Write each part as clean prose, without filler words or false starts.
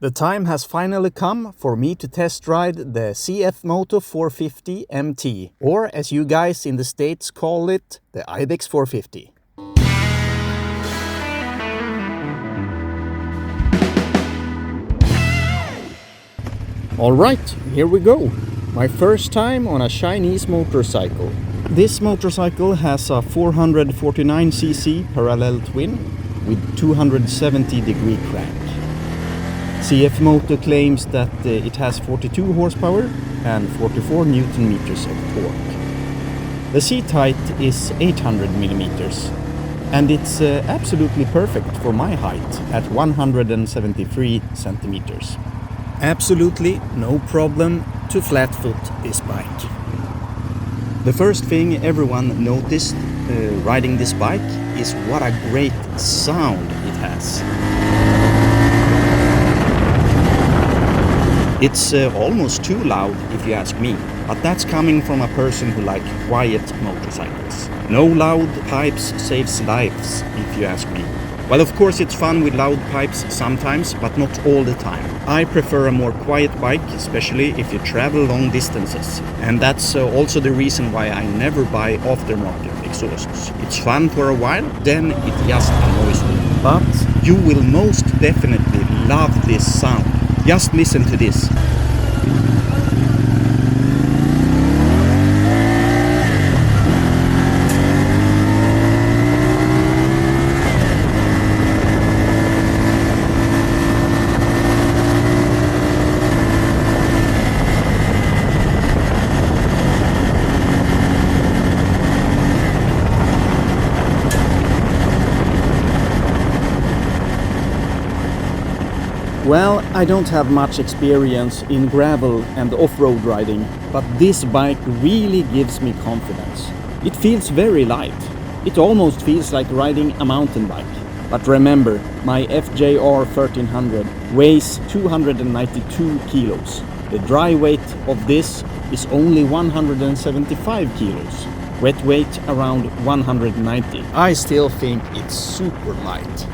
The time has finally come for me to test ride the CFMoto 450 MT, or as you guys in the States call it, the Ibex 450. Alright, here we go. My first time on a Chinese motorcycle. This motorcycle has a 449cc parallel twin with 270-degree crank. CFMoto claims that it has 42 horsepower and 44 Newton meters of torque. The seat height is 800 millimeters, and it's absolutely perfect for my height at 173 centimeters. Absolutely no problem to flatfoot this bike. The first thing everyone noticed riding this bike is what a great sound it has. It's almost too loud if you ask me, but that's coming from a person who likes quiet motorcycles. No loud pipes saves lives, if you ask me. Well, of course it's fun with loud pipes sometimes, but not all the time. I prefer a more quiet bike, especially if you travel long distances. And that's also the reason why I never buy aftermarket exhausts. It's fun for a while, then it just annoys me. But you will most definitely love this sound. Just listen to this. Well, I don't have much experience in gravel and off-road riding, but this bike really gives me confidence. It feels very light. It almost feels like riding a mountain bike. But remember, my FJR 1300 weighs 292 kilos. The dry weight of this is only 175 kilos. Wet weight around 190. I still think it's super light.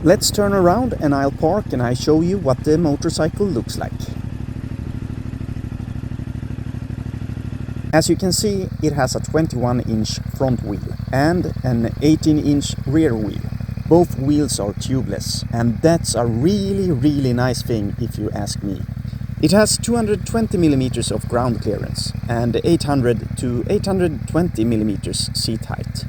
Let's turn around and I'll park and I show you what the motorcycle looks like. As you can see, it has a 21-inch front wheel and an 18-inch rear wheel. Both wheels are tubeless, and that's a really nice thing if you ask me. It has 220 millimeters of ground clearance and 800 to 820 millimeters seat height.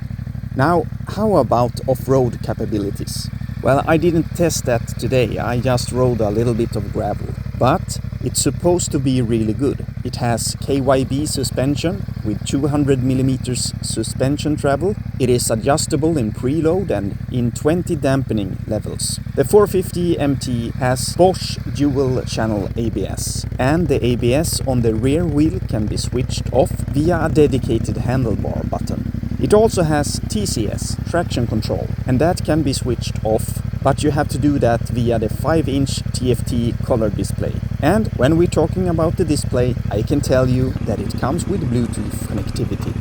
Now, how about off-road capabilities? Well, I didn't test that today, I just rode a little bit of gravel. But it's supposed to be really good. It has KYB suspension with 200 millimeters suspension travel. It is adjustable in preload and in 20 dampening levels. The 450 MT has Bosch dual channel ABS, and the ABS on the rear wheel can be switched off via a dedicated handlebar button. It also has TCS, traction control, and that can be switched off, but you have to do that via the 5-inch TFT color display. And when we're talking about the display, I can tell you that it comes with Bluetooth connectivity.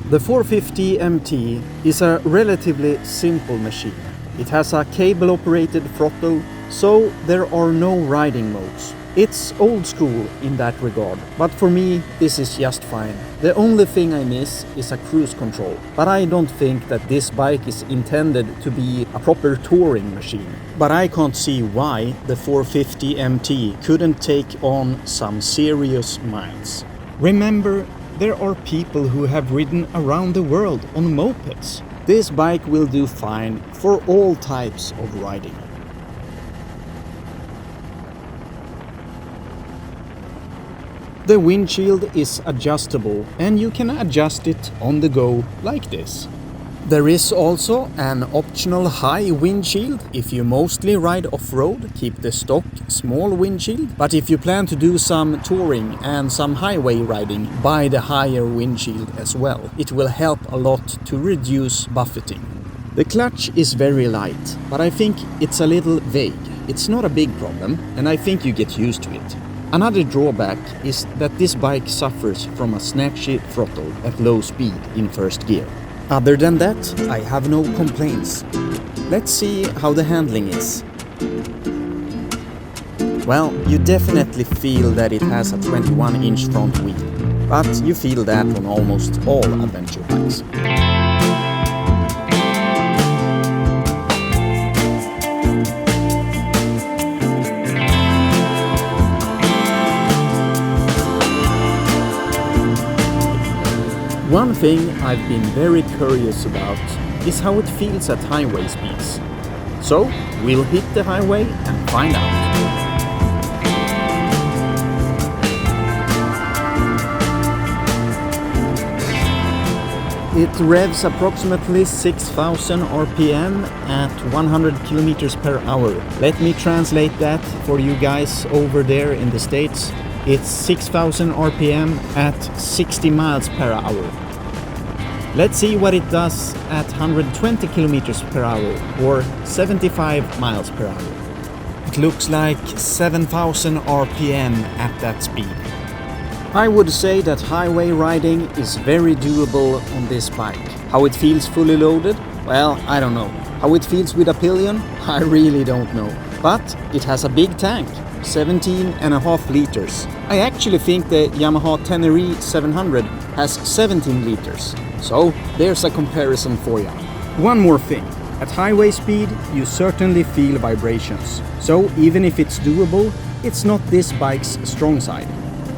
The 450 MT is a relatively simple machine. It has a cable-operated throttle, so there are no riding modes. It's old school in that regard, but for me this is just fine. The only thing I miss is a cruise control, but I don't think that this bike is intended to be a proper touring machine. But I can't see why the 450 MT couldn't take on some serious miles. Remember, there are people who have ridden around the world on mopeds. This bike will do fine for all types of riding. The windshield is adjustable and you can adjust it on the go like this. There is also an optional high windshield. If you mostly ride off-road, keep the stock small windshield. But if you plan to do some touring and some highway riding, buy the higher windshield as well. It will help a lot to reduce buffeting. The clutch is very light, but I think it's a little vague. It's not a big problem, and I think you get used to it. Another drawback is that this bike suffers from a snatchy throttle at low speed in first gear. Other than that, I have no complaints. Let's see how the handling is. Well, you definitely feel that it has a 21-inch front wheel, but you feel that on almost all adventure bikes. One thing I've been very curious about is how it feels at highway speeds. So, we'll hit the highway and find out. It revs approximately 6,000 RPM at 100 kilometers per hour. Let me translate that for you guys over there in the States. It's 6,000 RPM at 60 miles per hour. Let's see what it does at 120 kilometers per hour or 75 miles per hour. It looks like 7,000 RPM at that speed. I would say that highway riding is very doable on this bike. How it feels fully loaded? Well, I don't know. How it feels with a pillion? I really don't know. But it has a big tank, 17.5 liters. I actually think the Yamaha Tenere 700 has 17 liters. So there's a comparison for you. One more thing. At highway speed, you certainly feel vibrations. So even if it's doable, it's not this bike's strong side.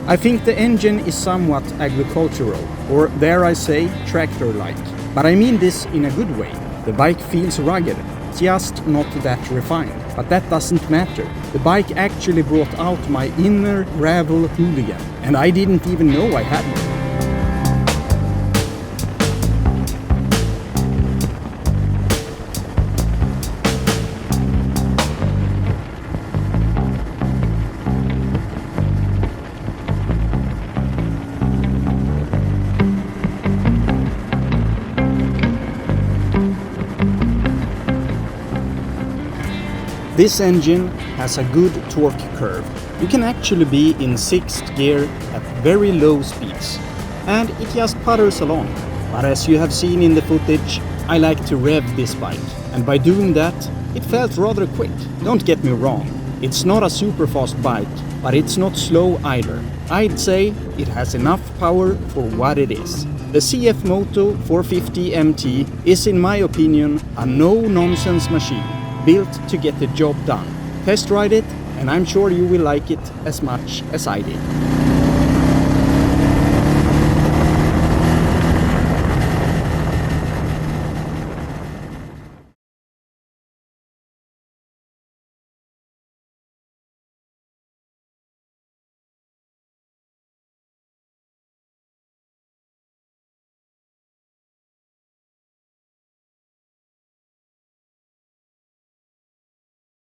I think the engine is somewhat agricultural, or dare I say, tractor-like. But I mean this in a good way. The bike feels rugged, just not that refined. But that doesn't matter. The bike actually brought out my inner gravel hooligan, and I didn't even know I had one. This engine has a good torque curve. You can actually be in 6th gear at very low speeds, and it just putters along. But as you have seen in the footage, I like to rev this bike, and by doing that, it felt rather quick. Don't get me wrong, it's not a super fast bike, but it's not slow either. I'd say it has enough power for what it is. The CF Moto 450 MT is, in my opinion, a no-nonsense machine, built to get the job done. Test ride it, and I'm sure you will like it as much as I did.